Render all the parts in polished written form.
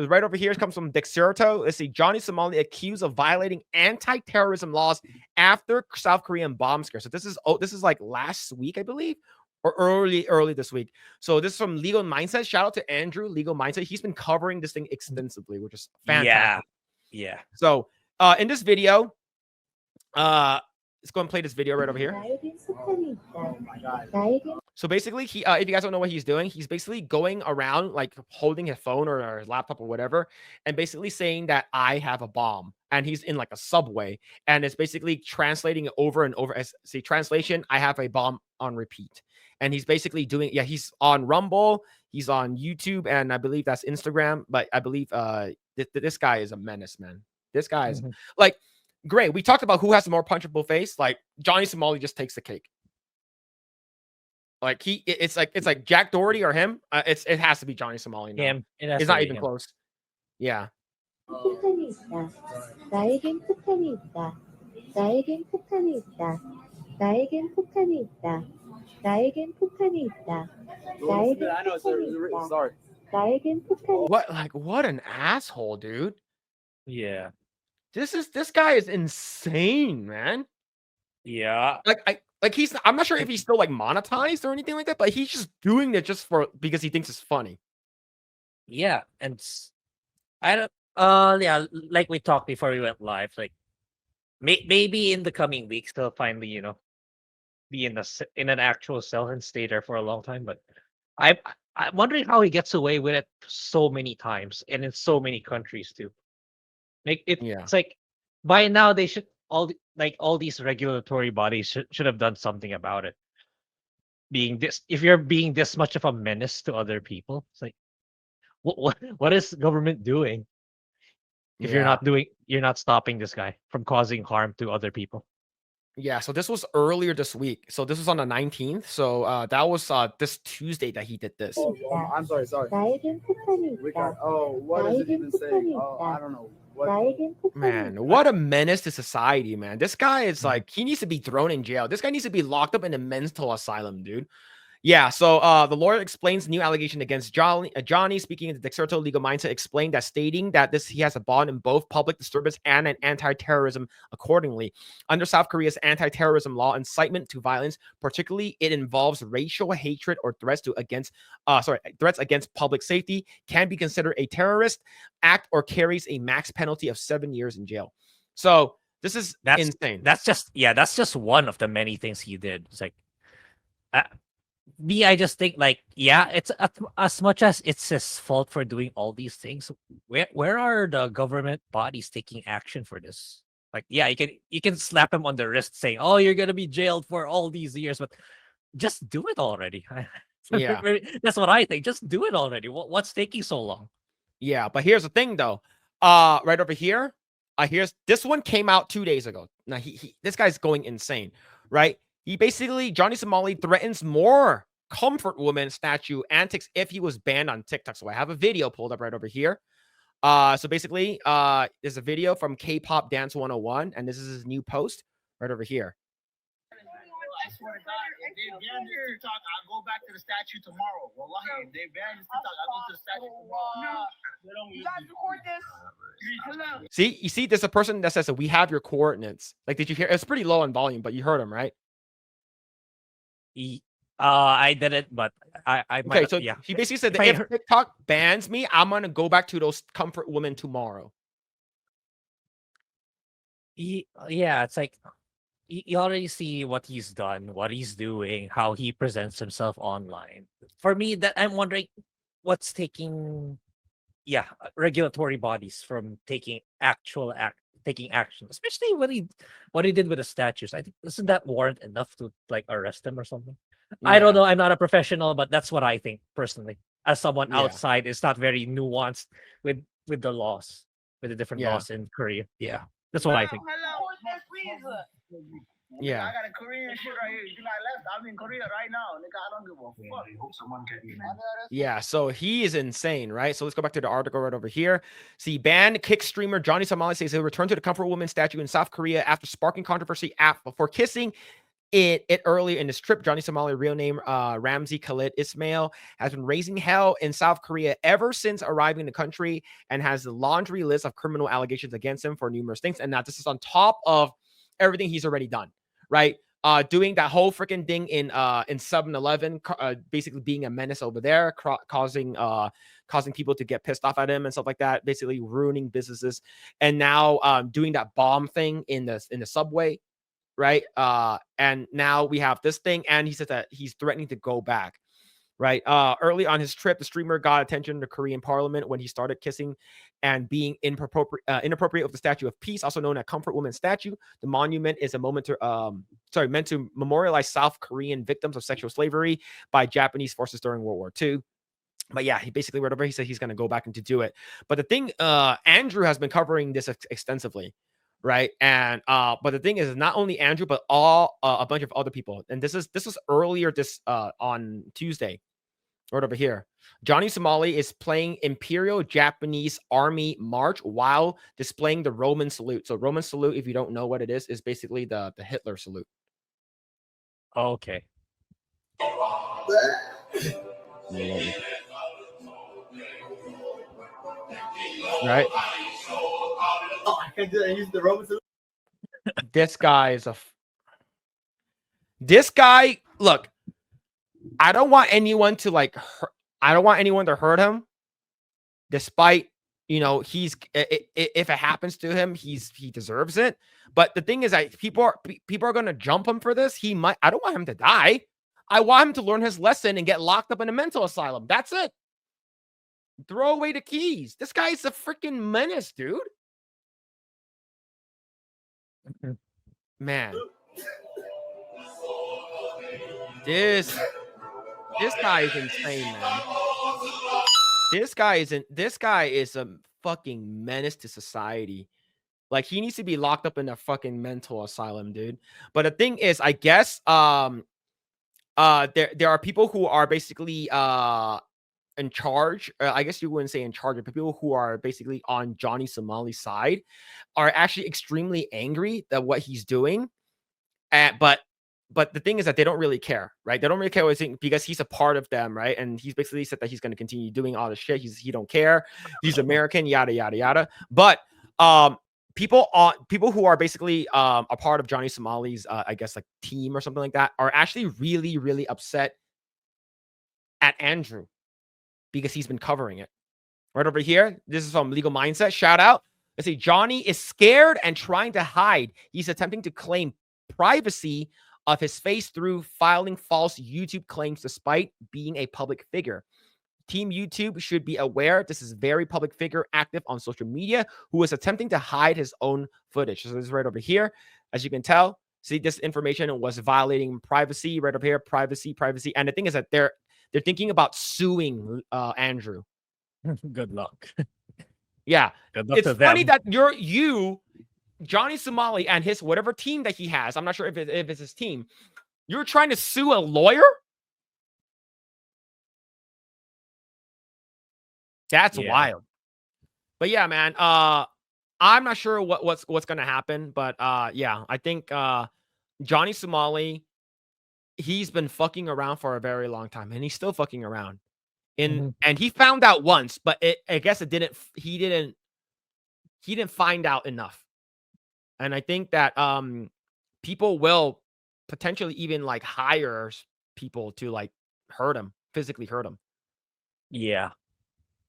Right over here comes from Dexerto. Let's see. Johnny Somali accused of violating anti-terrorism laws after South Korean bomb scare. So this is like last week, I believe, or early this week. So this is from Legal Mindset. Shout out to Andrew, Legal Mindset. He's been covering this thing extensively, which is fantastic. Yeah. So in this video, let's go and play this video right over here. So basically, he if you guys don't know what he's doing, he's basically going around like holding his phone or his laptop or whatever, and basically saying that I have a bomb, and he's in like a subway, and it's basically translating it over and over. As see translation, I have a bomb on repeat, and he's basically doing he's on Rumble, he's on YouTube, and I believe that's Instagram, but I believe this guy is a menace, man. This guy is like. Grae, we talked about who has the more punchable face. Like Johnny Somali just takes the cake. Like it's like Jack Doherty or him. It has to be Johnny Somali now. Him. It's not even close. Yeah. What an asshole, dude. Yeah. This guy is insane, man. Yeah. I'm not sure if he's still like monetized or anything like that, but he's just doing it just because he thinks it's funny. Yeah, and I don't yeah, like we talked before we went live, like maybe in the coming weeks they'll finally, be in an actual cell and stay there for a long time. But I'm wondering how he gets away with it so many times and in so many countries too. Like it's like by now they should all these regulatory bodies should have done something about it. If you're being this much of a menace to other people, it's like what is government doing? If you're not stopping this guy from causing harm to other people. Yeah, so this was earlier this week. So this was on the 19th. So that was this Tuesday that he did this. Oh, I'm sorry. What does it even say? Oh, I don't know. Man, what a menace to society, man. This guy is like, he needs to be thrown in jail. This guy needs to be locked up in a mental asylum, dude. Yeah, so the lawyer explains new allegation against Johnny, speaking in the Dexerto Legal Mindset, explained that stating that he has a bond in both public disturbance and an anti-terrorism accordingly. Under South Korea's anti-terrorism law, incitement to violence, particularly it involves racial hatred or threats against public safety, can be considered a terrorist act or carries a max penalty of 7 years in jail. So this is insane. That's just one of the many things he did. It's like I just think like, it's as much as it's his fault for doing all these things. Where are the government bodies taking action for this? Like, you can slap him on the wrist saying, "Oh, you're gonna be jailed for all these years," but just do it already. Yeah, that's what I think. Just do it already. What's taking so long? Yeah, but here's the thing though. Right over here, here's this one came out 2 days ago. Now this guy's going insane, right? He basically, Johnny Somali threatens more comfort woman statue antics if he was banned on TikTok. So I have a video pulled up right over here. So basically, there's a video from K-pop Dance 101, and this is his new post right over here. I swear to God, if they ban this TikTok, I'll go back to the statue tomorrow. Wallahi, if they ban this TikTok, I'll go to the statue tomorrow. No, you guys record this. Hello. See, you see, there's a person that says that we have your coordinates. Like, did you hear? It's pretty low on volume, but you heard him, right? I didn't, but I okay. So he basically said that if TikTok bans me, I'm gonna go back to those comfort women tomorrow. Yeah, it's like you already see what he's done, what he's doing, how he presents himself online. For me, that I'm wondering what's taking regulatory bodies from taking action, especially what he did with the statues. I think isn't that warrant enough to like arrest him or something? Yeah. I don't know. I'm not a professional, but that's what I think personally. As someone outside, it's not very nuanced with the laws, with the different laws in Korea. Yeah, that's what I think. Yeah. I got a Korean shit right here. You I left. I'm in Korea right now. Nigga, I don't give a fuck. I hope someone can be mad. Yeah, so he is insane, right? So let's go back to the article right over here. See, banned kick streamer Johnny Somali says he'll return to the comfort woman statue in South Korea after sparking controversy for kissing it earlier in this trip, Johnny Somali, real name Ramzi Khalid Ismail, has been raising hell in South Korea ever since arriving in the country and has a laundry list of criminal allegations against him for numerous things. And now this is on top of everything he's already done, right? Doing that whole freaking thing in 7-Eleven, basically being a menace over there, causing people to get pissed off at him and stuff like that, basically ruining businesses. And now doing that bomb thing in the subway, right? And now we have this thing, and he said that he's threatening to go back, right? Early on his trip, the streamer got attention in the Korean parliament when he started kissing and being inappropriate with the Statue of Peace, also known as Comfort Woman statue. The monument is a moment to meant to memorialize South Korean victims of sexual slavery by Japanese forces during World War II. But yeah, he basically wrote over. He said he's going to go back and to do it. But the thing, Andrew has been covering this extensively, right? And but the thing is, not only Andrew, but a bunch of other people. And this was earlier this on Tuesday, right over here. Johnny Somali is playing Imperial Japanese Army March while displaying the Roman salute. So Roman salute, if you don't know what it is basically the Hitler salute. Okay. Right? Oh, I can do that. Use the Roman salute. This guy is this guy, look, I don't want anyone to hurt him, despite, he's, if it happens to him, he deserves it. But the thing is that people are going to jump him for this. I don't want him to die. I want him to learn his lesson and get locked up in a mental asylum. That's it. Throw away the keys. This guy's a freaking menace, dude. Man. This guy is insane, man. This guy is a fucking menace to society. Like, he needs to be locked up in a fucking mental asylum, dude. But the thing is, I guess there are people who are basically in charge. I guess you wouldn't say in charge, but people who are basically on Johnny Somali's side are actually extremely angry at what he's doing. But the thing is that they don't really care, right? They don't really care what he's saying because he's a part of them, right? And he's basically said that he's going to continue doing all this shit. He don't care. He's American, yada yada yada. But people who are basically a part of Johnny Somali's, I guess, like team or something like that, are actually really, really upset at Andrew because he's been covering it. Right over here, this is from Legal Mindset. Shout out. Let's see, Johnny is scared and trying to hide. He's attempting to claim privacy of his face through filing false YouTube claims despite being a public figure. Team YouTube should be aware this is a very public figure active on social media who is attempting to hide his own footage. So this is right over here. As you can tell, see, this information was violating privacy right over here. Privacy. And the thing is that they're thinking about suing Andrew. Good luck. Yeah. Good luck It's to funny them. that Johnny Somali and his whatever team that he has, I'm not sure if it's his team, you're trying to sue a lawyer? That's wild. But yeah, man, I'm not sure what's going to happen, but yeah, I think Johnny Somali, he's been fucking around for a very long time and he's still fucking around. And he found out once, but I guess he didn't find out enough. And I think that people will potentially even like hire people to like physically hurt him. Yeah.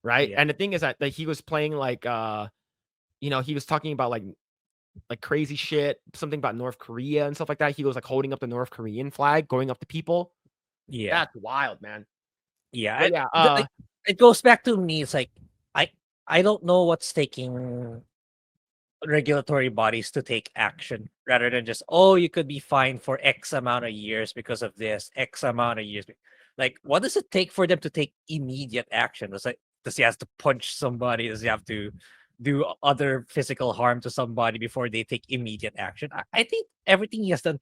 Right. Yeah. And the thing is that he was playing like he was talking about like crazy shit, something about North Korea and stuff like that. He was like holding up the North Korean flag, going up to people. Yeah. That's wild, man. Yeah. But yeah. It goes back to me. It's like I don't know what's taking regulatory bodies to take action rather than just, oh, you could be fined for X amount of years because of this, X amount of years. Like, what does it take for them to take immediate action? It's like, does he have to punch somebody? Does he have to do other physical harm to somebody before they take immediate action? I think everything he has done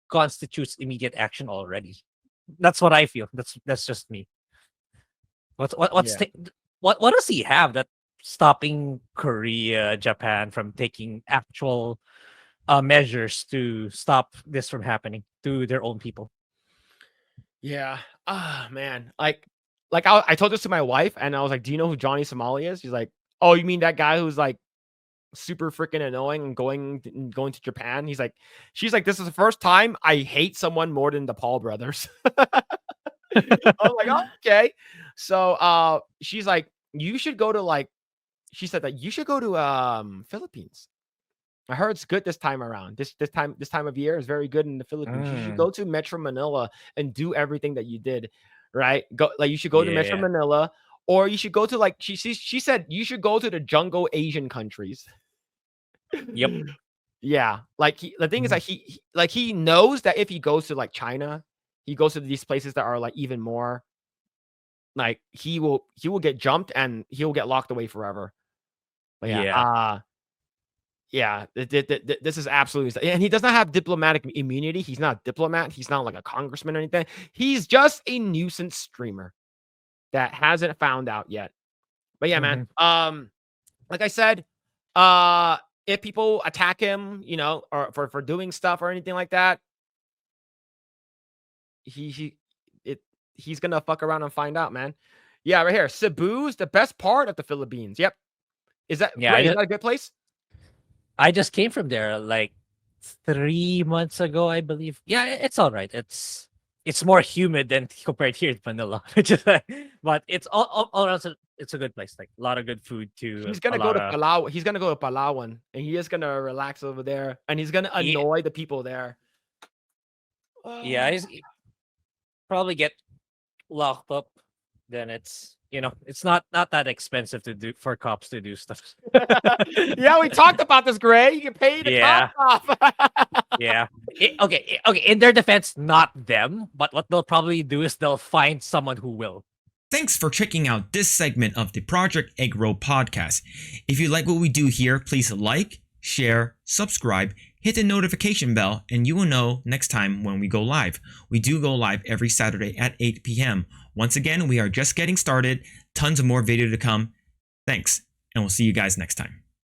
constitutes immediate action already. That's what I feel. That's just me. What does he have that stopping Korea, Japan from taking actual measures to stop this from happening to their own people. Yeah. Man. I told this to my wife, and I was like, "Do you know who Johnny Somali is?" She's like, "Oh, you mean that guy who's like super freaking annoying and going to Japan?" She's like, "This is the first time I hate someone more than the Paul brothers." I was like, "Oh, okay." So, she's like, "You should go to like," she said that you should go to Philippines. I heard it's good this time around. This time of year is very good in the Philippines. You should go to Metro Manila and do everything that you did, right? Go like you should go to Metro Yeah. Manila, or you should go to like she said you should go to the jungle Asian countries. Yep. Yeah, like the thing is that he knows that if he goes to like China, he goes to these places that are like even more like he will get jumped and he will get locked away forever. But yeah, Yeah. yeah, this is absolutely, and he does not have diplomatic immunity. He's not a diplomat. He's not like a congressman or anything. He's just a nuisance streamer that hasn't found out yet. But yeah, man. Like I said, if people attack him, you know, or for doing stuff or anything like that, he's gonna fuck around and find out, man. Yeah, right here. Cebu's the best part of the Philippines. Yep. Is that Yeah. Grae, is that a good place? I just came from there like 3 months ago, I believe. Yeah, it's all right. It's more humid than compared here in Manila, but it's all around. It's a good place. Like a lot of good food too. He's A gonna go lot to of Palau. He's gonna go to Palawan, and he's just gonna relax over there, and he's gonna yeah, annoy the people there. yeah. He's probably get locked up. Then it's not that expensive to do for cops to do stuff. Yeah, we talked about this, Grae. You can pay the Yeah. cops off. Yeah. Okay. In their defense, not them, but what they'll probably do is they'll find someone who will. Thanks for checking out this segment of the Project Eggroll podcast. If you like what we do here, please like, share, subscribe, hit the notification bell, and you will know next time when we go live. We do go live every Saturday at 8 p.m. Once again, we are just getting started. Tons of more video to come. Thanks, and we'll see you guys next time.